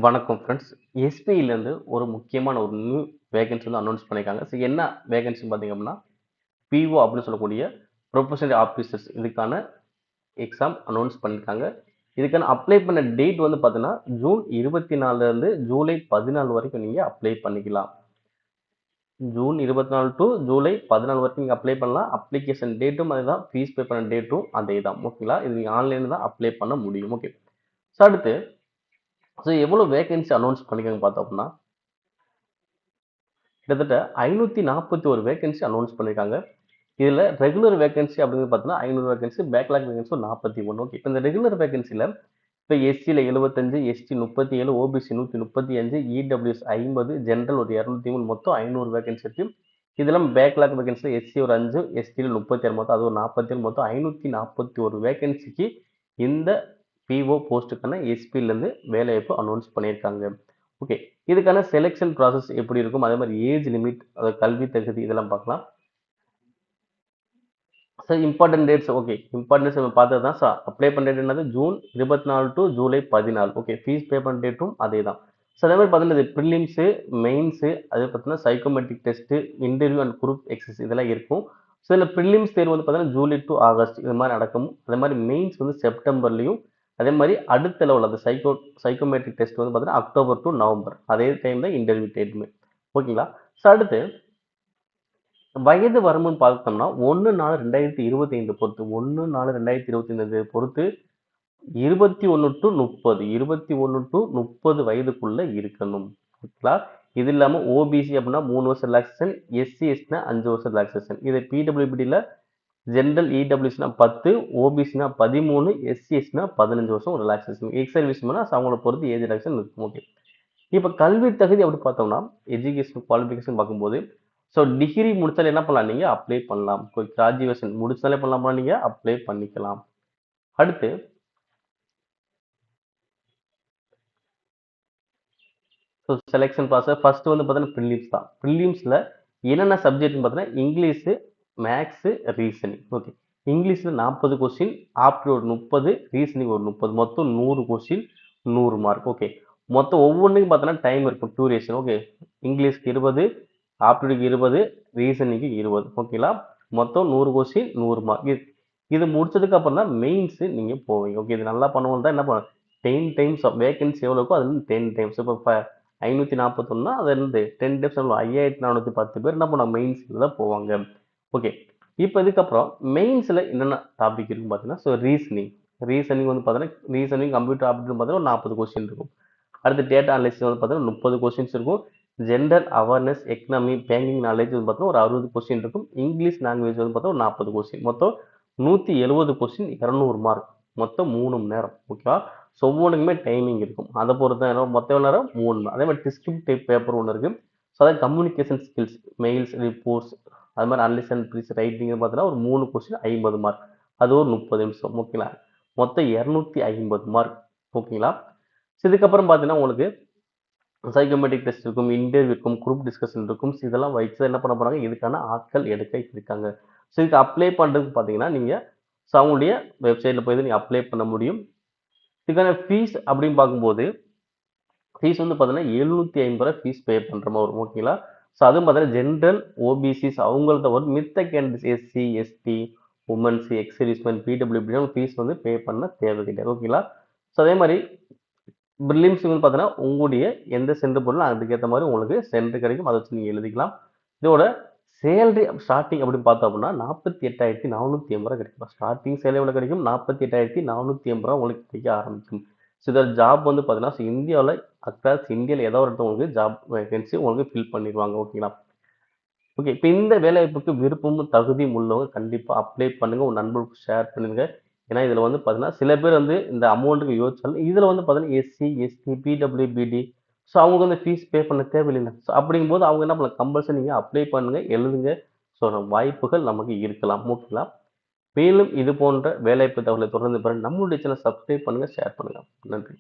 வணக்கம் ஃப்ரெண்ட்ஸ். எஸ்பிஐலேருந்து ஒரு முக்கியமான ஒரு நியூ வேகன்சி வந்து அனௌன்ஸ் பண்ணியிருக்காங்க. ஸோ என்ன வேகன்சின்னு பார்த்தீங்க அப்படின்னா, பிஓ அப்படின்னு சொல்லக்கூடிய ப்ரொஃபஷனல் ஆஃபீசர்ஸ் இதுக்கான எக்ஸாம் அனௌன்ஸ் பண்ணியிருக்காங்க. இதுக்கான அப்ளை பண்ண டேட் வந்து பார்த்தீங்கன்னா, ஜூன் 24லேருந்து ஜூலை 14 வரைக்கும் நீங்கள் அப்ளை பண்ணிக்கலாம். ஜூன் 24 டு ஜூலை 14 வரைக்கும் நீங்கள் அப்ளை பண்ணலாம். அப்ளிகேஷன் டேட்டும் அதுதான், ஃபீஸ் பே பண்ண டேட்டும் அதே தான். ஓகேங்களா? இது நீங்கள் ஆன்லைனில் தான் அப்ளை பண்ண முடியும். ஓகே. ஸோ அடுத்து எவ்வளோ வேகன்சி அனௌன்ஸ் பண்ணியிருக்காங்க பார்த்தோம் அப்படின்னா, கிட்டத்தட்ட 541 வேகன்சி அனௌன்ஸ் பண்ணியிருக்காங்க. இதில் ரெகுலர் வேகன்சி அப்படிங்கிறது பார்த்தீங்கன்னா 500 வேகன்சி, பேக்லாக் வேகன்சி 41. ஓகே. இப்போ இந்த ரெகுலர் வேகன்சியில் இப்போ எஸ்சியில் 75, எஸ்டி 37, ஓபிசி 135, இடபிள்யூஎஸ் 50, ஜென்ரல் ஒரு 203, மொத்தம் 500 வேகன்சி இருக்கு. இதெல்லாம் பேக்லாக் வேகன்சியில் எஸ்சி ஒரு 5, எஸ்டியில் 36, மொத்தம் அது ஒரு 47, மொத்தம் 541 வேகன்சிக்கு இந்த பிஓ போஸ்ட்டுக்கான எஸ்பியிலேருந்து வேலைவாய்ப்பு அனௌன்ஸ் பண்ணியிருக்காங்க. ஓகே. இதுக்கான செலெக்ஷன் ப்ராசஸ் எப்படி இருக்கும், அதே மாதிரி ஏஜ் லிமிட், அதாவது கல்வி தகுதி இதெல்லாம் பார்க்கலாம். Sir important dates okay. Important dates நம்ம பார்த்தது தான். சார் அப்ளை பண்ண டேட் என்னது, June 24 to July 14. Okay. Fees pay பண்ண டேட்டும் அதே தான். ஸோ அதே மாதிரி பார்த்தீங்கன்னா ப்ரிலிம்ஸு, மெயின்ஸு, அது பார்த்தீங்கன்னா psychometric test, interview and group exercises இதெல்லாம் இருக்கும். ஸோ இதில் ப்ரிலிம்ஸ் தேர்வு வந்து பார்த்தீங்கன்னா ஜூலை டு ஆகஸ்ட் இது மாதிரி நடக்கும். அதே மாதிரி மெயின்ஸ் வந்து செப்டம்பர்லையும், அதே மாதிரி அடுத்த லெவல் அந்த சைக்கோமெட்ரிக் டெஸ்ட் வந்து பார்த்தீங்கன்னா அக்டோபர் டு நவம்பர் அதே டைம் தான் இன்டர்வியூ டேட்டுமே. ஓகேங்களா? ஸோ அடுத்து வயது வரம்புன்னு பார்த்தோம்னா 1/4/2025 பொறுத்து 1/4/2025 பொறுத்து 21 டு 30 21 டு 30 வயதுக்குள்ள இருக்கணும். ஓகேங்களா? இது இல்லாம ஓபிசி அப்படின்னா 3 வருஷம் ரிலாக்ஸேஷன், எஸ்சி எஸ்டினா 5 வருஷம் ரிலாக்ஸேஷன். இது பிடபிள்யூபிடியில் ஜென்ரல் இடபிள்யூஸ்னா 10, ஓபிசினா 13, எஸ்சி எஸ்டினா 15 வருஷம் ரிலாக்ஸேஷன். எக்ஸ் சர்வீஸ்மேனா அவங்கள பொறுத்து ஏஜ் ரிலாக்ஸேஷன் இருக்கும். ஓகே. இப்போ கல்வி தகுதி அப்படி பார்த்தோம்னா எஜுகேஷன் குவாலிஃபிகேஷன் பார்க்கும்போது டிகிரி முடிச்சாலும் என்ன பண்ணலாம், நீங்கள் அப்ளை பண்ணலாம். கிராஜுவேஷன் முடிச்சாலே பண்ணலாமா, நீங்கள் அப்ளை பண்ணிக்கலாம். அடுத்து செலெக்ஷன் ப்ராசஸ் ஃபர்ஸ்ட் வந்து பார்த்தீங்கன்னா ப்ரிலிம்ஸ் தான். ப்ரிலிம்ஸில் என்னென்ன சப்ஜெக்ட்னு பார்த்தீங்கன்னா இங்கிலீஷு, மேக்ஸு, ரீசனிங். ஓகே. இங்கிலீஷில் 40 கொஸ்டின், ஆப்டிடியூட் 30, ரீசனிங் ஒரு 30, மொத்தம் 100 கொஸ்டின், 100 மார்க். ஓகே. மொத்தம் ஒவ்வொன்றுக்கும் பார்த்தோன்னா டைம் இருக்கும், டியூரேஷன். ஓகே. இங்கிலீஷ்க்கு 20, ஆப்டிடியூட்க்கு 20, ரீசனிங்க்கு 20. ஓகேங்களா? மொத்தம் 100 கொஸ்டின், 100 மார்க். இது முடிச்சதுக்கு அப்புறம் தான் மெயின்ஸு நீங்கள் போவீங்க. ஓகே. இது நல்லா பண்ணுவோம் தான் என்ன பண்ணுவோம், 10 டைம்ஸ் வேகன்சி எவ்வளோ இருக்கோ அது 10 டைம்ஸ். இப்போ 541னா அது இருந்து 10 டைம்ஸ் 5410 பேர் என்ன பண்ணுவாங்க, மெயின்ஸில் தான் போவாங்க. ஓகே. இப்போ இதுக்கப்புறம் மெயின்ஸில் என்னென்ன டாபிக் இருக்குன்னு பார்த்தீங்கன்னா ரீசனிங் வந்து பார்த்தீங்கன்னா ரீசனிங் கம்ப்யூட்டர் ஆப்டின்னு பார்த்தீங்கன்னா ஒரு 40 கொஸ்டின் இருக்கும். அடுத்து டேட்டா அனலிசிஸ் வந்து பார்த்தீங்கன்னா 30 கொஸ்டின்ஸ் இருக்கும். Gender awareness, economy, banking knowledge வந்து பார்த்தீங்கன்னா ஒரு 60 கொஸ்டின் இருக்கும். இங்கிலீஷ் லாங்குவேஜ் வந்து பார்த்தா ஒரு 40 கொஸ்டின். மொத்தம் 170 கொஸ்டின், 200 மார்க். மொத்தம் 3 மணி நேரம். ஓகேவா? ஸோ ஒவ்வொன்றுக்குமே டைமிங் இருக்கும். அதை பொறுத்த நேரம் மொத்த எவ்வளோ நேரம் 3 மணி. அதே மாதிரி டிஸ்கிரிப்டிவ் பேப்பர் ஒன்று இருக்குது. ஸோ அதாவது கம்யூனிகேஷன் ஸ்கில்ஸ், மெயில்ஸ், ரிப்போர்ட்ஸ், அது மாதிரி அனலிஸ் அண்ட் ப்ரீஸ் ரைட்டிங் பார்த்தீங்கன்னா ஒரு 3 கொஸ்டின் 50 மார்க். அது ஒரு 30 நிமிஷம். ஓகேங்களா? மொத்தம் 250 மார்க். ஓகேங்களா? ஸோ இதுக்கப்புறம் பார்த்தீங்கன்னா உங்களுக்கு சைக்கோமெட்ரிக் டெஸ்ட் இருக்கும், இன்டர்வியூ இருக்கும், குரூப் டிஸ்கஷன் இருக்கும். இதெல்லாம் வச்சு என்ன பண்ண போகிறாங்க, இதுக்கான ஆட்கள் எடுக்க இருக்காங்க. ஸோ இதுக்கு அப்ளை பண்ணுறதுக்கு பார்த்தீங்கன்னா நீங்கள் அவங்களுடைய வெப்சைட்டில் போய் நீங்கள் அப்ளை பண்ண முடியும். இதுக்கான ஃபீஸ் அப்படின்னு பார்க்கும்போது ஃபீஸ் வந்து பார்த்தீங்கன்னா ரூ. 750 ஃபீஸ் பே பண்ணுற மாதிரி வரும். ஓகேங்களா? ஸோ அதுவும் பார்த்தீங்கன்னா ஜென்ரல், ஓபிசிஸ் அவங்கள்ட்ட வரும். மித்த candidates SC, ST, womens, ex serviceman, PWB fees வந்து பே பண்ண தேவை கிடையாது. ஓகேங்களா? ஸோ அதே மாதிரி ப்ரிலிம்ஸ் வந்து பார்த்தீங்கன்னா உங்களுடைய எந்த சென்டர் போடணும் அதுக்கேற்ற மாதிரி உங்களுக்கு சென்டர் கிடைக்கும். அதை வச்சு நீங்கள் எழுதிக்கலாம். இதோட சேலரி ஸ்டார்டிங் அப்படின்னு பார்த்தோம் அப்படின்னா 48,480 கிடைக்கும். ஸ்டார்டிங் சேலரி எவ்வளோ கிடைக்கும், 48,480 உங்களுக்கு கிடைக்க ஆரம்பிக்கும். ஸோ இதோட ஜாப் வந்து பார்த்தீங்கன்னா இந்தியாவில் அக்ராஸ் இந்தியாவில் ஏதோ ஒரு இடத்துல உங்களுக்கு ஜாப் வேகன்சி உங்களுக்கு ஃபில் பண்ணிடுவாங்க. ஓகேங்களா? ஓகே. இப்போ இந்த வேலைவாய்ப்புக்கு விருப்பமும் தகுதியும் உள்ளவங்க கண்டிப்பாக அப்ளை பண்ணுங்கள். உங்கள் நண்பர்களுக்கு ஷேர் பண்ணுங்க. ஏன்னா இதில் வந்து பார்த்தீங்கன்னா சில பேர் வந்து இந்த அமௌண்ட்டுக்கு யோசிச்சாலும் இதில் வந்து பார்த்தீங்கன்னா எஸ்சி, எஸ்டி, பிடபிள்யூபிடி ஸோ அவங்களுக்கு வந்து ஃபீஸ் பே பண்ண தேவையில்லை. ஸோ அப்படிங்கும்போது அவங்க என்ன பண்ணலாம், கம்பல்சரி நீங்கள் அப்ளை பண்ணுங்கள், எழுதுங்க. ஸோ வாய்ப்புகள் நமக்கு இருக்கலாம். ஓகேங்களா? மேலும் இது போன்ற வேலைவாய்ப்பு தகவலை தொடர்ந்து பெற நம்மளுடைய சேனல் சப்ஸ்கிரைப் பண்ணுங்கள், ஷேர் பண்ணுங்கள். நன்றி.